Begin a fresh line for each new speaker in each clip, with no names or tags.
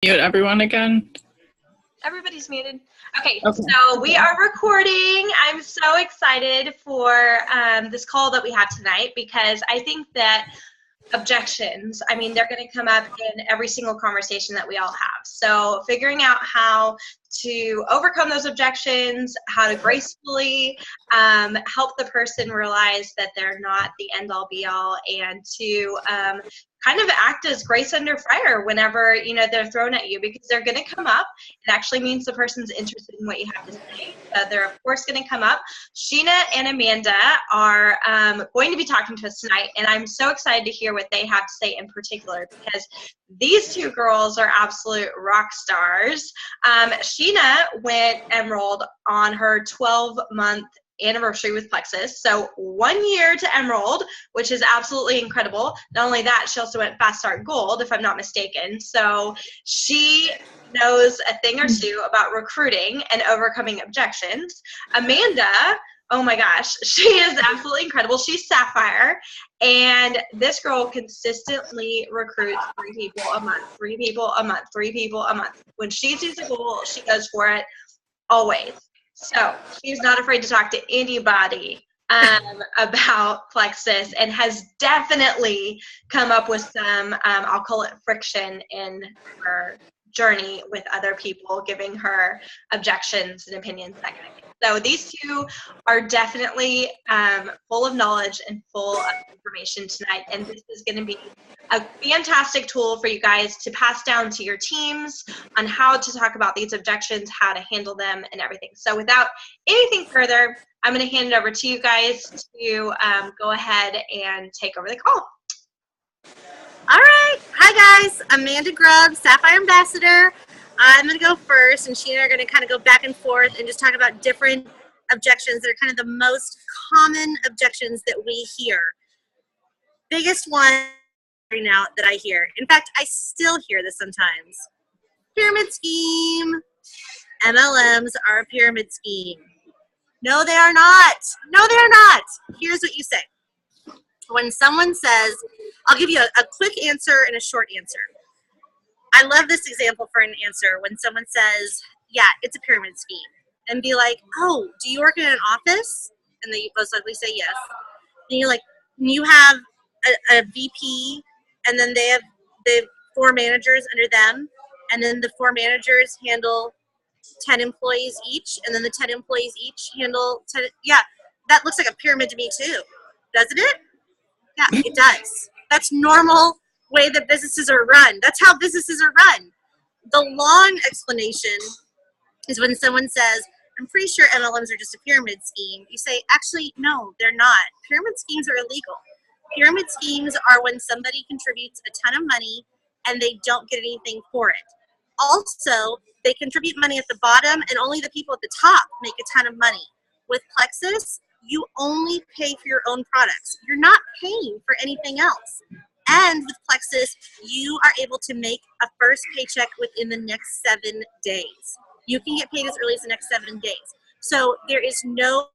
Mute everyone again.
Everybody's muted. Okay,
Okay.
so we are recording. I'm so excited for this call that we have tonight because I think that objections, I mean, they're going to come up in every single conversation that we all have. So figuring out how to overcome those objections, how to gracefully help the person realize that they're not the end-all be-all, and to kind of act as grace under fire whenever, you know, they're thrown at you, because they're going to come up. It actually means the person's interested in what you have to say. They're, of course, going to come up. Sheena and Amanda are going to be talking to us tonight, and I'm so excited to hear what they have to say in particular, because these two girls are absolute rock stars. Sheena went Emerald on her 12-month anniversary with Plexus, so 1 year to Emerald, which is absolutely incredible. Not only that, she also went Fast Start Gold, if I'm not mistaken. So she knows a thing or two about recruiting and overcoming objections. Amanda, oh my gosh, she is absolutely incredible. She's Sapphire, and this girl consistently recruits 3 people a month, 3 people a month, 3 people a month. When she sees a goal, she goes for it, always. So she's not afraid to talk to anybody about Plexus, and has definitely come up with some, I'll call it friction in her journey with other people, giving her objections and opinions, that kind of thing. So these two are definitely full of knowledge and full of information tonight, and this is going to be a fantastic tool for you guys to pass down to your teams on how to talk about these objections, how to handle them, and everything. So without anything further, I'm going to hand it over to you guys to go ahead and take over the call.
All right. Hi, guys. Amanda Grubb, Sapphire Ambassador. I'm going to go first, and Sheena are going to kind of go back and forth and just talk about different objections that are kind of the most common objections that we hear. Biggest one right now that I hear, in fact, I still hear this sometimes. Pyramid scheme. MLMs are a pyramid scheme. No, they are not. No, they are not. Here's what you say. When someone says, I'll give you a quick answer and a short answer. I love this example for an answer. When someone says, yeah, it's a pyramid scheme, and be like, oh, do you work in an office? And they most likely say yes. And you're like, you have a VP, and then they have 4 managers under them, and then the 4 managers handle 10 employees each, and then the 10 employees each handle 10. Yeah, that looks like a pyramid to me too, doesn't it? Yeah, it does. That's normal way that businesses are run. That's how businesses are run. The long explanation is when someone says, I'm pretty sure MLMs are just a pyramid scheme. You say, actually, no, they're not. Pyramid schemes are illegal. Pyramid schemes are when somebody contributes a ton of money and they don't get anything for it. Also, they contribute money at the bottom, and only the people at the top make a ton of money. With Plexus, you only pay for your own products. You're not paying for anything else. And with Plexus, you are able to make a first paycheck within the next 7 days. You can get paid as early as the next 7 days. So there is no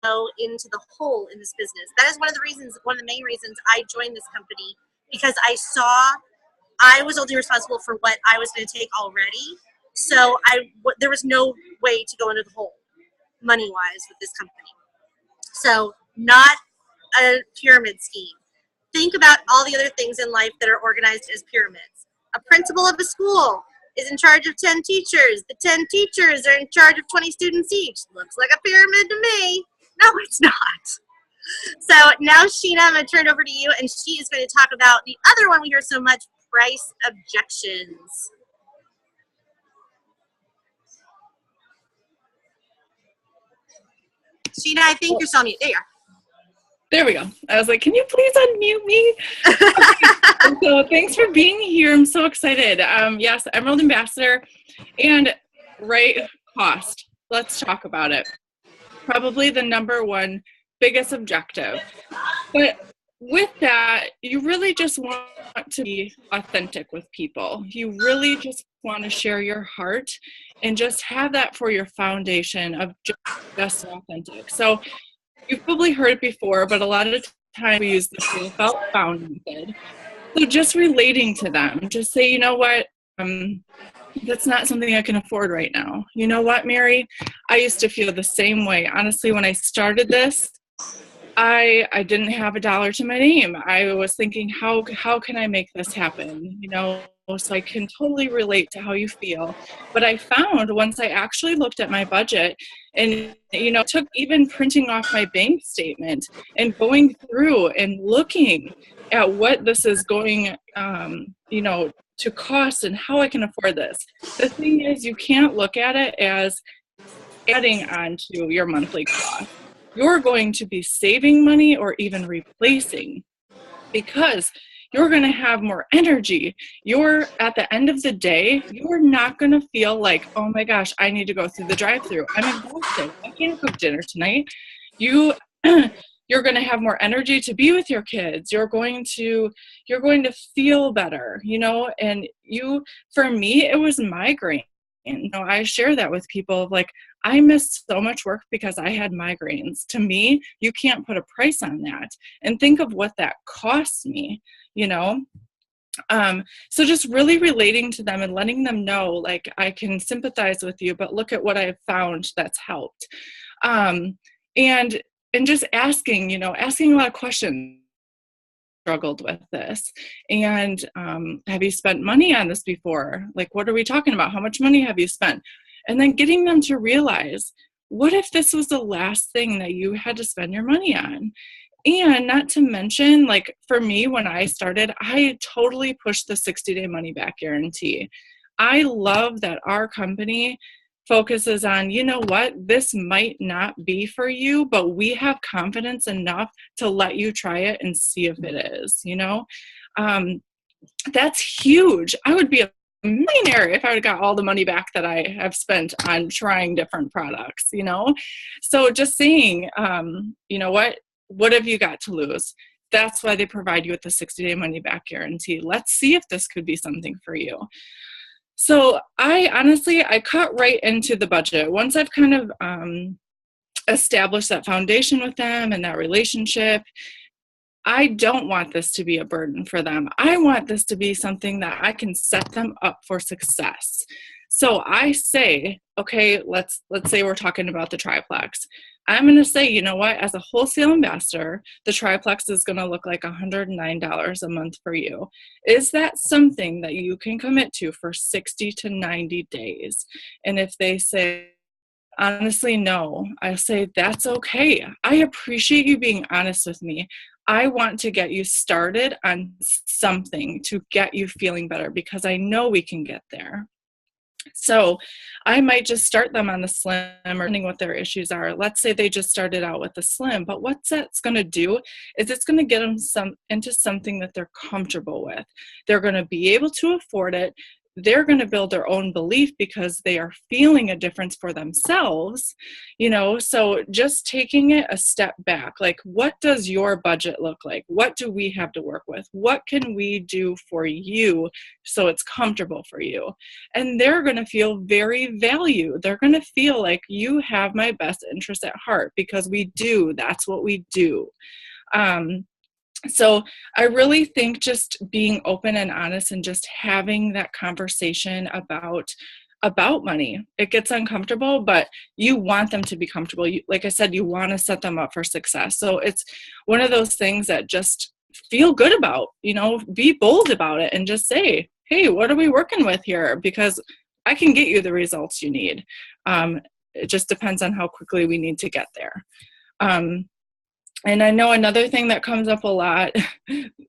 go into the hole in this business. That is one of the main reasons I joined this company, because I saw I was only responsible for what I was going to take already. So there was no way to go into the hole money-wise with this company. So not a pyramid scheme. Think about all the other things in life that are organized as pyramids. A principal of a school is in charge of 10 teachers. The 10 teachers are in charge of 20 students each. Looks like a pyramid to me. No, it's not. So now, Sheena, I'm going to turn it over to you, and she is going to talk about the other one we hear so much, price objections. Sheena, I think you're still on mute. There you are.
There we go. I was like, can you please unmute me? So thanks for being here. I'm so excited. Yes, Emerald Ambassador, and right cost. Let's talk about it. Probably the #1 biggest objective. But with that, you really just want to be authentic with people. You really just want to share your heart and just have that for your foundation of just authentic. So you've probably heard it before, but a lot of the time we use the feel felt found method. So just relating to them, just say, you know what, that's not something I can afford right now. You know what, Mary? I used to feel the same way. Honestly, when I started this, I didn't have a dollar to my name. I was thinking, how can I make this happen? You know, so I can totally relate to how you feel. But I found once I actually looked at my budget and, you know, took even printing off my bank statement and going through and looking at what this is going, you know, to cost and how I can afford this. The thing is, you can't look at it as adding on to your monthly cost. You're going to be saving money or even replacing, because you're going to have more energy. You're at the end of the day, you're not going to feel like, oh my gosh, I need to go through the drive-through. I'm exhausted. I can't cook dinner tonight. You're going to have more energy to be with your kids. You're going to feel better, you know. And for me, it was migraine. And, you know, I share that with people, like, I missed so much work because I had migraines. To me, you can't put a price on that. And think of what that cost me, you know? So just really relating to them and letting them know, like, I can sympathize with you, but look at what I've found that's helped. And just asking a lot of questions. Struggled with this, and have you spent money on this before? Like, what are we talking about? How much money have you spent? And then getting them to realize, what if this was the last thing that you had to spend your money on? And not to mention, like, for me, when I started, I totally pushed the 60-day money back guarantee. I love that our company focuses on, you know what, this might not be for you, but we have confidence enough to let you try it and see if it is, you know. That's huge. I would be a millionaire if I would have got all the money back that I have spent on trying different products, you know. So just saying, you know what have you got to lose? That's why they provide you with the 60-day money back guarantee. Let's see if this could be something for you. So I cut right into the budget. Once I've kind of established that foundation with them and that relationship, I don't want this to be a burden for them. I want this to be something that I can set them up for success. So I say, okay, let's say we're talking about the triplex. I'm going to say, you know what, as a wholesale ambassador, the triplex is going to look like $109 a month for you. Is that something that you can commit to for 60 to 90 days? And if they say, honestly, no, I say, that's okay. I appreciate you being honest with me. I want to get you started on something to get you feeling better, because I know we can get there. So I might just start them on the slim, or depending what their issues are. Let's say they just started out with the slim, but what that's going to do is it's going to get them into something that they're comfortable with. They're going to be able to afford it. They're going to build their own belief because they are feeling a difference for themselves, you know. So just taking it a step back, like, what does your budget look like? What do we have to work with? What can we do for you so it's comfortable for you? And they're going to feel very valued. They're going to feel like, you have my best interest at heart, because we do. That's what we do. So I really think just being open and honest and just having that conversation about money. It gets uncomfortable, but you want them to be comfortable. Like I said, you want to set them up for success. So it's one of those things that just feel good about, you know, be bold about it and just say, hey, what are we working with here? Because I can get you the results you need. It just depends on how quickly we need to get there. And I know another thing that comes up a lot,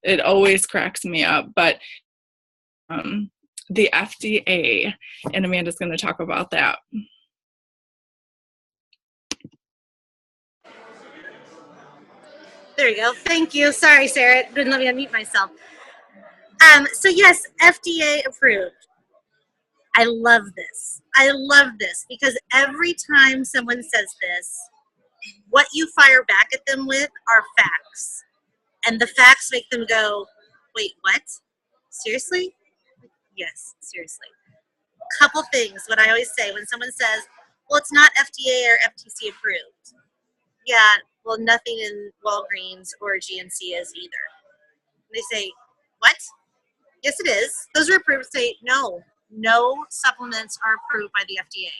it always cracks me up, but the FDA, and Amanda's going to talk about that.
There you go. Thank you. Sorry, Sarah. It didn't let me unmute myself. So yes, FDA approved. I love this. I love this because every time someone says this, what you fire back at them with are facts. And the facts make them go, wait, what? Seriously? Yes, seriously. Couple things, what I always say when someone says, well, it's not FDA or FTC approved. Yeah, well, nothing in Walgreens or GNC is either. And they say, what? Yes, it is. Those are approved. Say, no, no supplements are approved by the FDA.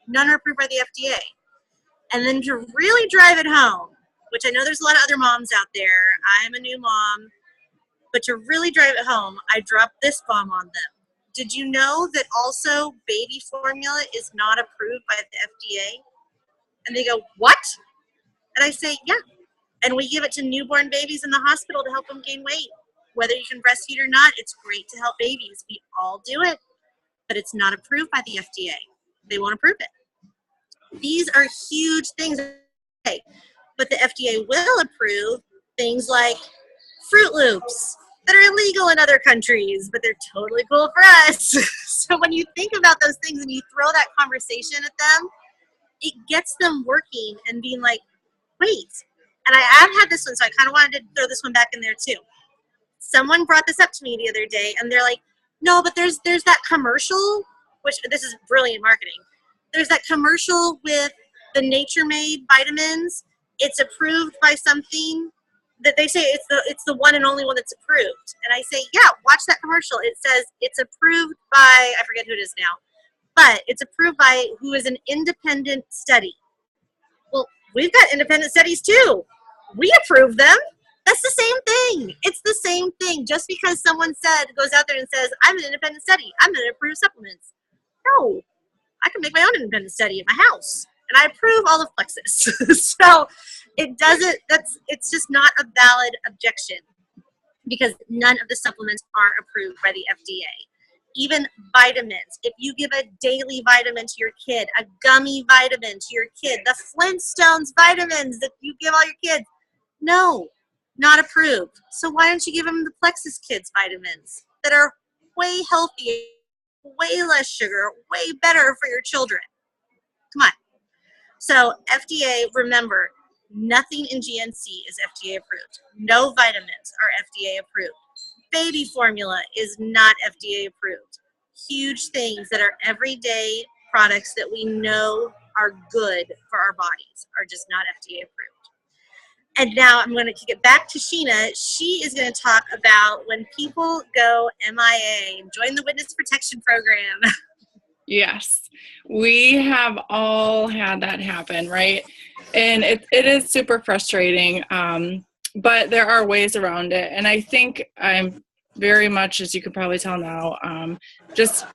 None are approved by the FDA. And then to really drive it home, which I know there's a lot of other moms out there. I'm a new mom. But to really drive it home, I dropped this bomb on them. Did you know that also baby formula is not approved by the FDA? And they go, what? And I say, yeah. And we give it to newborn babies in the hospital to help them gain weight. Whether you can breastfeed or not, it's great to help babies. We all do it. But it's not approved by the FDA. They won't approve it. These are huge things. But the FDA will approve things like Fruit Loops that are illegal in other countries, but they're totally cool for us. So when you think about those things and you throw that conversation at them, it gets them working and being like, wait. And I have had this one, so I kind of wanted to throw this one back in there too. Someone brought this up to me the other day, and they're like, no, but there's that commercial, which this is brilliant marketing. There's that commercial with the Nature Made vitamins. It's approved by something that they say it's the one and only one that's approved. And I say, yeah, watch that commercial. It says it's approved by, I forget who it is now, but it's approved by who is an independent study. Well, we've got independent studies too. We approve them. That's the same thing. It's the same thing. Just because someone goes out there and says, I'm an independent study, I'm going to approve supplements. No, I can make my own independent study at my house. And I approve all of Plexus. So it's just not a valid objection because none of the supplements are approved by the FDA. Even vitamins. If you give a daily vitamin to your kid, a gummy vitamin to your kid, the Flintstones vitamins that you give all your kids, no, not approved. So why don't you give them the Plexus Kids vitamins that are way healthier, way less sugar, way better for your children? Come on. So FDA, remember, nothing in GNC is FDA approved. No vitamins are FDA approved. Baby formula is not FDA approved. Huge things that are everyday products that we know are good for our bodies are just not FDA approved. And now I'm going to kick it back to Sheena. She is going to talk about when people go MIA and join the Witness Protection Program.
Yes, we have all had that happen, right? And it is super frustrating, but there are ways around it. And I think I'm very much, as you can probably tell now, just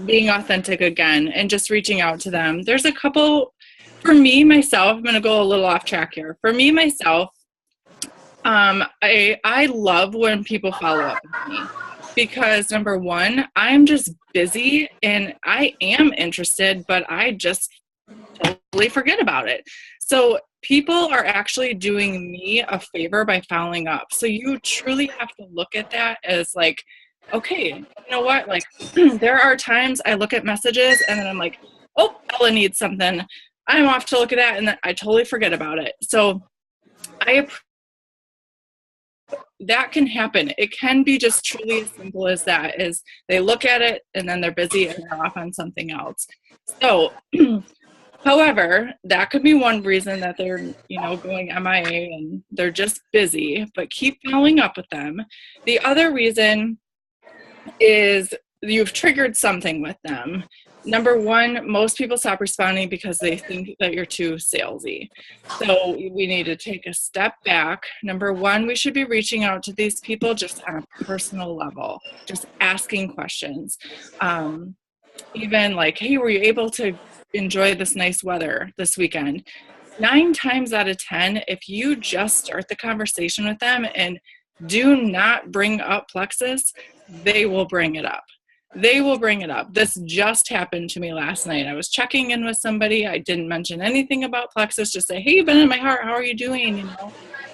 being authentic again and just reaching out to them. There's a couple, for me, myself, I'm going to go a little off track here. For me, myself, I love when people follow up with me. Because number one, I'm just busy and I am interested, but I just totally forget about it. So people are actually doing me a favor by following up. So you truly have to look at that as like, okay, you know what? Like there are times I look at messages and then I'm like, oh, Ella needs something. I'm off to look at that. And then I totally forget about it. So that can happen. It can be just truly as simple as that, is they look at it and then they're busy and they're off on something else. So, however, that could be one reason that they're, going MIA and they're just busy, but keep following up with them. The other reason is you've triggered something with them. Number one, most people stop responding because they think that you're too salesy. So we need to take a step back. Number one, we should be reaching out to these people just on a personal level, just asking questions. Even like, hey, were you able to enjoy this nice weather this weekend? 9 times out of 10, if you just start the conversation with them and do not bring up Plexus, they will bring it up. They will bring it up. This just happened to me last night. I was checking in with somebody. I didn't mention anything about Plexus. Just say, hey, you've been in my heart. How are you doing? And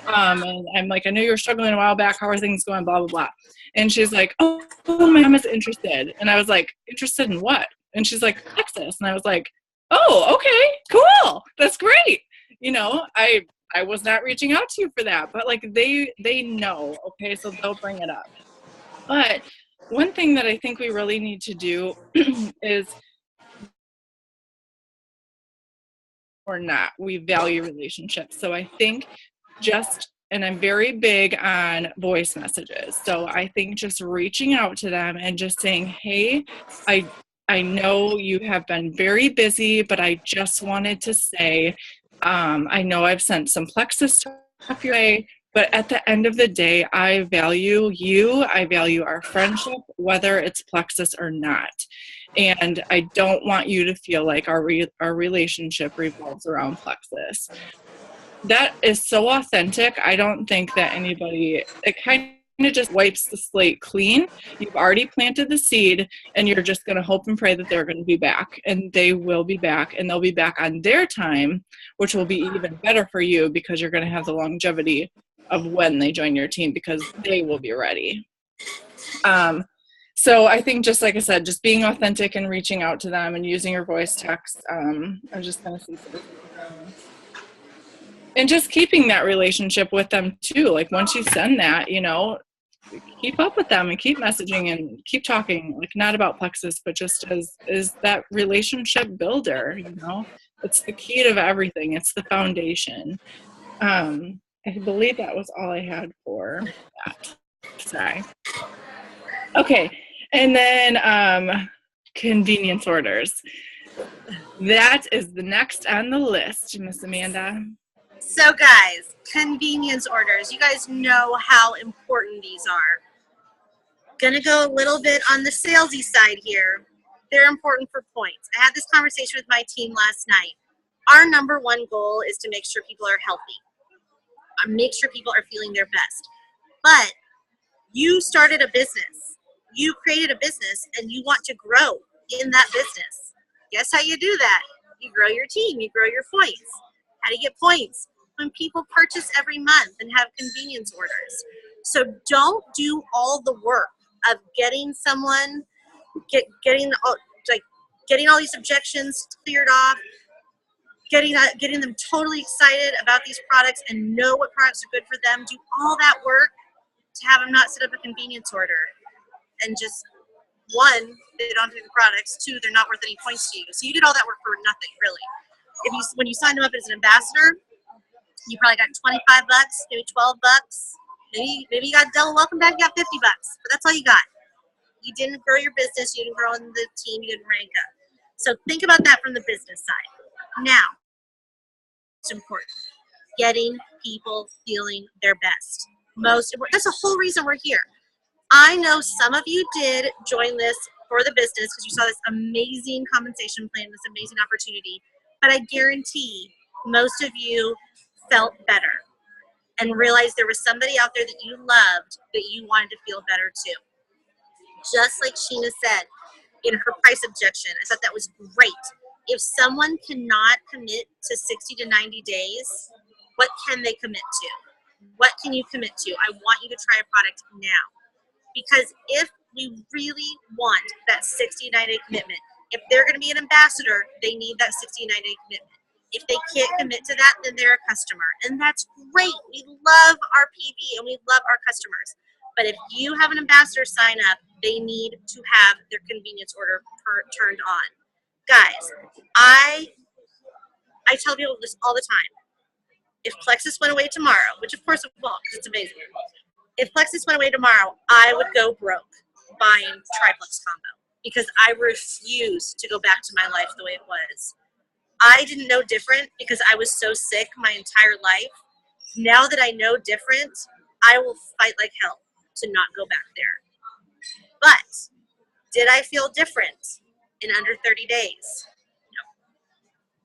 I'm like, I know you were struggling a while back. How are things going? Blah, blah, blah. And she's like, oh, my mom is interested. And I was like, interested in what? And she's like, Plexus. And I was like, oh, okay, cool. That's great. I was not reaching out to you for that. But like they know. Okay, so they'll bring it up. But one thing that I think we really need to do is, or not, we value relationships. So I think just and I'm very big on voice messages. So I think just reaching out to them and just saying, hey, I know you have been very busy, but I just wanted to say, I know I've sent some Plexus stuff your way, but at the end of the day, I value you. I value our friendship, whether it's Plexus or not. And I don't want you to feel like our relationship revolves around Plexus. That is so authentic. I don't think that anybody, it kind of just wipes the slate clean. You've already planted the seed, and you're just going to hope and pray that they're going to be back, and they will be back, and they'll be back on their time, which will be even better for you because you're going to have the longevity of when they join your team because they will be ready. So I think, just like I said, just being authentic and reaching out to them and using your voice text. I'm just going to see something. And just keeping that relationship with them too. Like once you send that, you know, keep up with them and keep messaging and keep talking, like not about Plexus, but just as that relationship builder, you know, it's the key to everything. It's the foundation. I believe that was all I had for that. Sorry. Okay. And then convenience orders. That is the next on the list, Miss Amanda.
So guys, convenience orders. You guys know how important these are. Gonna go a little bit on the salesy side here. They're important for points. I had this conversation with my team last night. Our number one goal is to make sure people are healthy. Make sure people are feeling their best. But you started a business. You created a business and you want to grow in that business. Guess how you do that? You grow your team, you grow your points. How do you get points? When people purchase every month and have convenience orders. So don't do all the work of getting someone, getting all these objections cleared off, getting them totally excited about these products and know what products are good for them. Do all that work to have them not set up a convenience order. And just, one, they don't take the products. Two, they're not worth any points to you. So you did all that work for nothing, really. When you signed them up as an ambassador, you probably got $25, maybe $12. Maybe you got double welcome back, you got $50, but that's all you got. You didn't grow your business, you didn't grow in the team, you didn't rank up. So think about that from the business side. Now, it's important. Getting people feeling their best. Most important. That's the whole reason we're here. I know some of you did join this for the business because you saw this amazing compensation plan, this amazing opportunity. But I guarantee most of you felt better and realized there was somebody out there that you loved that you wanted to feel better too. Just like Sheena said in her price objection, I thought that was great. If someone cannot commit to 60 to 90 days, what can they commit to? What can you commit to? I want you to try a product now. Because if we really want that 60, 90-day commitment, if they're going to be an ambassador, they need that 60, 90-day commitment. If they can't commit to that, then they're a customer. And that's great. We love our PB and we love our customers. But if you have an ambassador sign up, they need to have their convenience order turned on. Guys, I tell people this all the time. If Plexus went away tomorrow, which of course it won't because it's amazing. If Plexus went away tomorrow, I would go broke buying triplex combo because I refuse to go back to my life the way it was. I didn't know different because I was so sick my entire life. Now that I know different, I will fight like hell to not go back there. But did I feel different in under 30 days? No.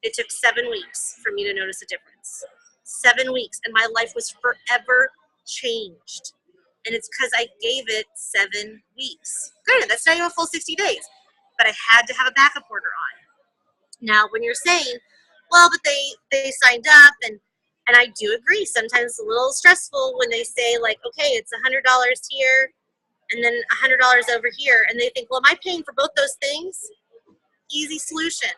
It took 7 weeks for me to notice a difference. 7 weeks, and my life was forever changed. And it's because I gave it 7 weeks. Granted, that's not even a full 60 days, but I had to have a backup order on. Now, when you're saying, well, but they signed up, and I do agree, sometimes it's a little stressful when they say, like, okay, it's $100 here, and then $100 over here, and they think, well, am I paying for both those things? Easy solution.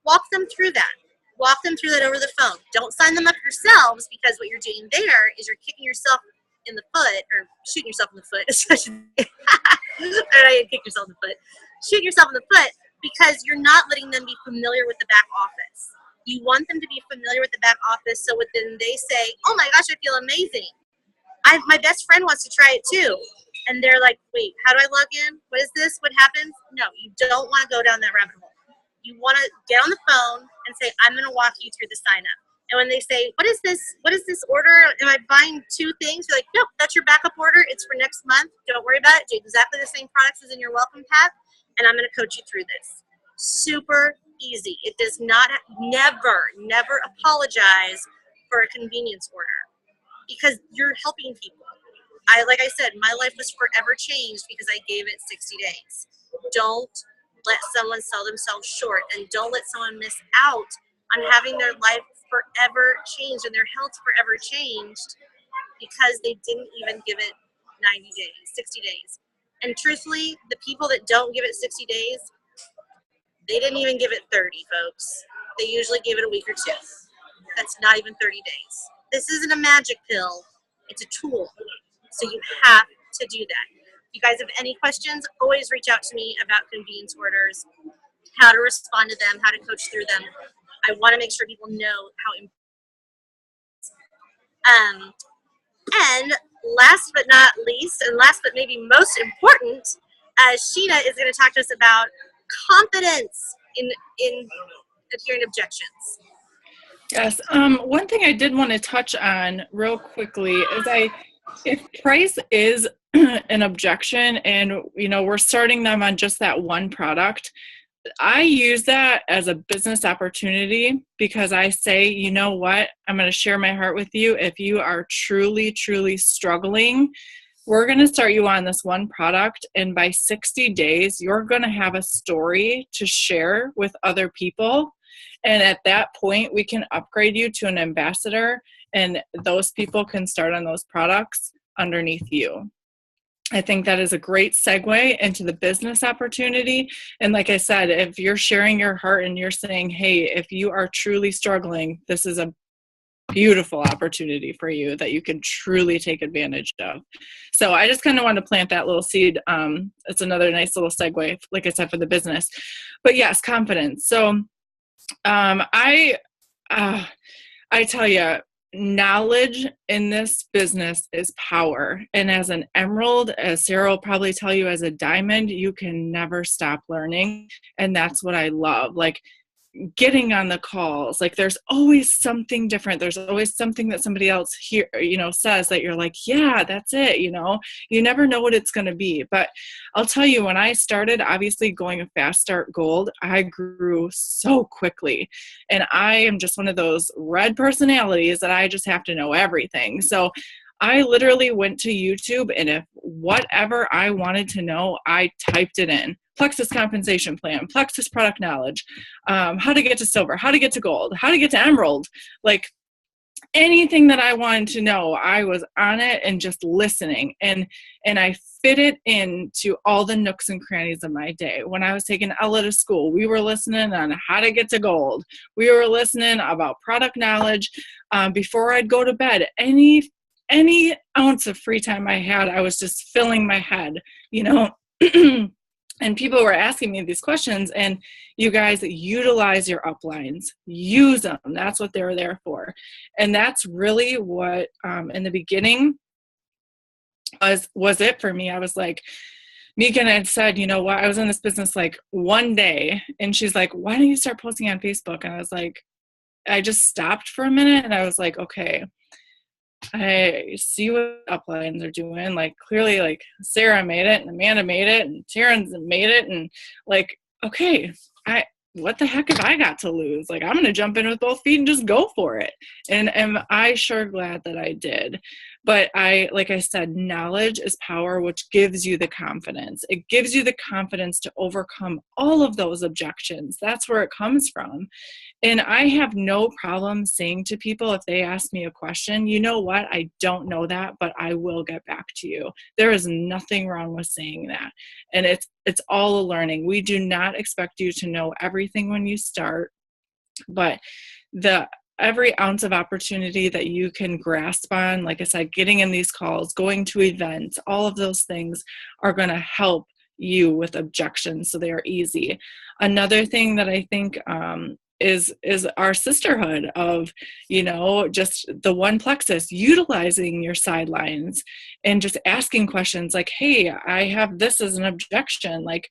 Walk them through that. Walk them through that over the phone. Don't sign them up yourselves, because what you're doing there is you're kicking yourself in the foot, or shooting yourself in the foot, especially. Or I kick yourself in the foot. Shooting yourself in the foot, because you're not letting them be familiar with the back office. You want them to be familiar with the back office, so when they say, oh my gosh, I feel amazing. My best friend wants to try it too. And they're like, wait, how do I log in? What is this? What happens? No, you don't want to go down that rabbit hole. You want to get on the phone and say, I'm going to walk you through the sign up. And when they say, what is this? What is this order? Am I buying 2 things? You're like, nope, that's your backup order. It's for next month. Don't worry about it. Do exactly the same products as in your welcome pack. And I'm going to coach you through this. Super easy. It does not, never apologize for a convenience order because you're helping people. Like I said, my life was forever changed because I gave it 60 days. Don't let someone sell themselves short, and don't let someone miss out on having their life forever changed and their health forever changed because they didn't even give it 90 days, 60 days. And truthfully, the people that don't give it 60 days, they didn't even give it 30, folks. They usually give it a week or 2. That's not even 30 days. This isn't a magic pill. It's a tool. So you have to do that. If you guys have any questions, always reach out to me about convenience orders, how to respond to them, how to coach through them. I want to make sure people know how important. And last but not least, and last but maybe most important, Sheena is going to talk to us about confidence in adhering to objections.
Yes. One thing I did want to touch on real quickly is if price is an objection and, we're starting them on just that one product, I use that as a business opportunity because I say, you know what, I'm going to share my heart with you. If you are truly, truly struggling, we're going to start you on this one product. And by 60 days, you're going to have a story to share with other people. And at that point, we can upgrade you to an ambassador, and those people can start on those products underneath you. I think that is a great segue into the business opportunity. And like I said, if you're sharing your heart and you're saying, hey, if you are truly struggling, this is a beautiful opportunity for you that you can truly take advantage of. So I just kind of want to plant that little seed. It's another nice little segue, like I said, for the business. But yes, confidence. So I tell you, knowledge in this business is power. And as an emerald, as Sarah will probably tell you, as a diamond, you can never stop learning. And that's what I love. Like getting on the calls, like there's always something different. There's always something that somebody else here, says that you're like, yeah, that's it. You never know what it's going to be. But I'll tell you, when I started, obviously going a fast start gold, I grew so quickly. And I am just one of those red personalities that I just have to know everything. So I literally went to YouTube, and if whatever I wanted to know, I typed it in. Plexus compensation plan, Plexus product knowledge, how to get to silver, how to get to gold, how to get to emerald. Like anything that I wanted to know, I was on it and just listening. And I fit it into all the nooks and crannies of my day. When I was taking Ella to school, we were listening on how to get to gold. We were listening about product knowledge. Before I'd go to bed, any ounce of free time I had, I was just filling my head, And people were asking me these questions, and you guys utilize your uplines, use them. That's what they're there for. And that's really what, in the beginning was it for me. I was like, Megan had said, you know what, I was in this business like one day, and she's like, why don't you start posting on Facebook? And I was like, I just stopped for a minute, and I was like, okay, I see what uplines are doing. Like clearly, like Sarah made it, and Amanda made it, and Taryn's made it, and like, okay, what the heck have I got to lose? Like, I'm going to jump in with both feet and just go for it. And am I sure glad that I did. But like I said, knowledge is power, which gives you the confidence. It gives you the confidence to overcome all of those objections. That's where it comes from. And I have no problem saying to people, if they ask me a question, you know what, I don't know that, but I will get back to you. There is nothing wrong with saying that. And it's all a learning. We do not expect you to know everything when you start, but every ounce of opportunity that you can grasp on, like I said, getting in these calls, going to events, all of those things are going to help you with objections, so they are easy. Another thing that I think is our sisterhood of, just the one plexus, utilizing your sidelines and just asking questions like, hey, I have this as an objection. Like,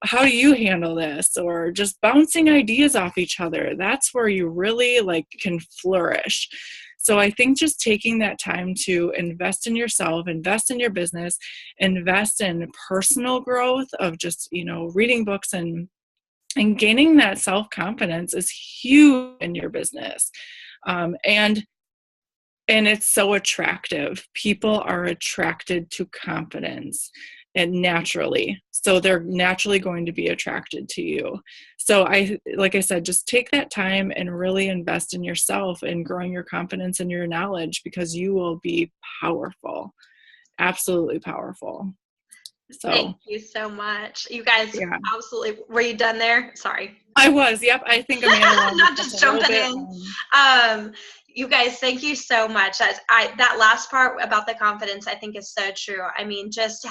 how do you handle this? Or just bouncing ideas off each other. That's where you really can flourish. So I think just taking that time to invest in yourself, invest in your business, invest in personal growth of just, reading books and gaining that self-confidence is huge in your business. And it's so attractive. People are attracted to confidence, and naturally. So they're naturally going to be attracted to you. So like I said, just take that time and really invest in yourself and growing your confidence and your knowledge, because you will be powerful, absolutely powerful. So
thank you so much. You guys,
yeah.
Absolutely. Were you done there? Sorry.
I was. Yep. I think Amanda
not just jumping in. You guys, thank you so much. That last part about the confidence, I think is so true. I mean, just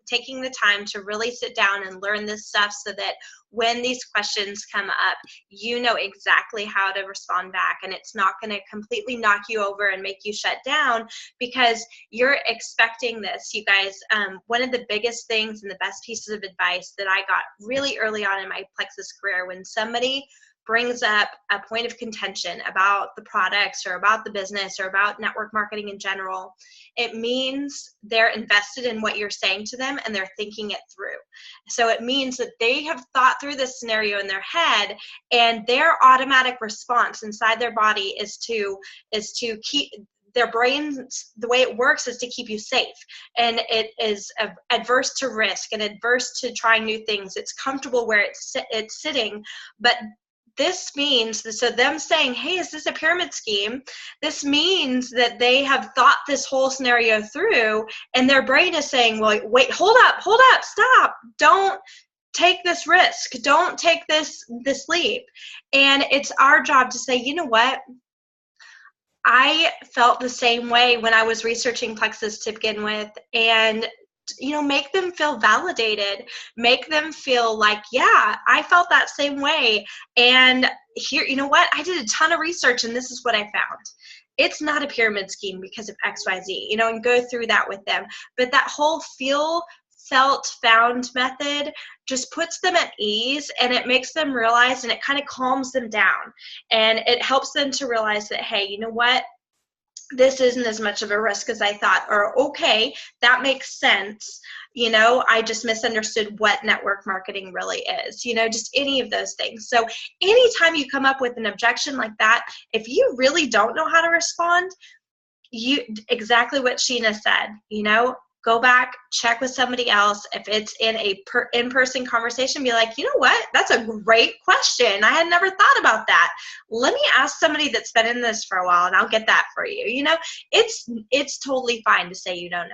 taking the time to really sit down and learn this stuff so that when these questions come up, you know exactly how to respond back, and it's not going to completely knock you over and make you shut down because you're expecting this. You guys, one of the biggest things and the best pieces of advice that I got really early on in my Plexus career, when somebody brings up a point of contention about the products or about the business or about network marketing in general, it means they're invested in what you're saying to them and they're thinking it through. So it means that they have thought through this scenario in their head, and their automatic response inside their body is to keep their brains, the way it works is to keep you safe. And it is adverse to risk and adverse to trying new things. It's comfortable where it's sitting, but this means, so them saying, hey, is this a pyramid scheme? This means that they have thought this whole scenario through, and their brain is saying, well, wait, hold up, stop. Don't take this risk. Don't take this leap. And it's our job to say, you know what? I felt the same way when I was researching Plexus to begin with, and make them feel validated, make them feel like, yeah, I felt that same way. And here, you know what? I did a ton of research and this is what I found. It's not a pyramid scheme because of XYZ, and go through that with them. But that whole feel, felt, found method just puts them at ease, and it makes them realize, and it kind of calms them down. And it helps them to realize that, hey, you know what? This isn't as much of a risk as I thought, or okay, that makes sense. I just misunderstood what network marketing really is, just any of those things. So anytime you come up with an objection like that, if you really don't know how to respond, exactly what Sheena said, go back, check with somebody else. If it's in a in-person conversation, be like, you know what? That's a great question. I had never thought about that. Let me ask somebody that's been in this for a while, and I'll get that for you. It's totally fine to say you don't know.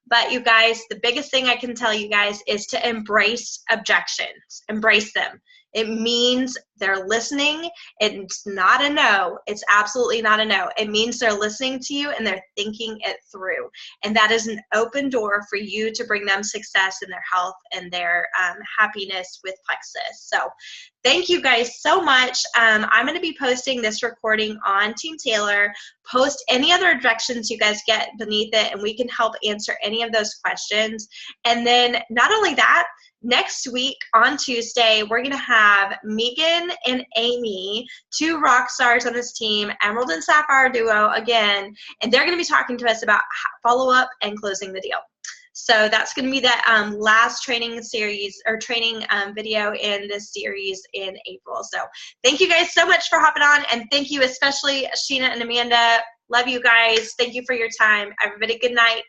But you guys, the biggest thing I can tell you guys is to embrace objections. Embrace them. It means they're listening. It's not a no. It's absolutely not a no. It means they're listening to you and they're thinking it through. And that is an open door for you to bring them success in their health and their happiness with Plexus. So thank you guys so much. I'm going to be posting this recording on Team Taylor. Post any other objections you guys get beneath it, and we can help answer any of those questions. And then not only that, next week on Tuesday, we're going to have Megan and Amy, 2 rock stars on this team, Emerald and Sapphire duo again, and they're going to be talking to us about follow-up and closing the deal. So that's going to be the last training series or training video in this series in April. So thank you guys so much for hopping on, and thank you especially Sheena and Amanda. Love you guys. Thank you for your time. Everybody, good night.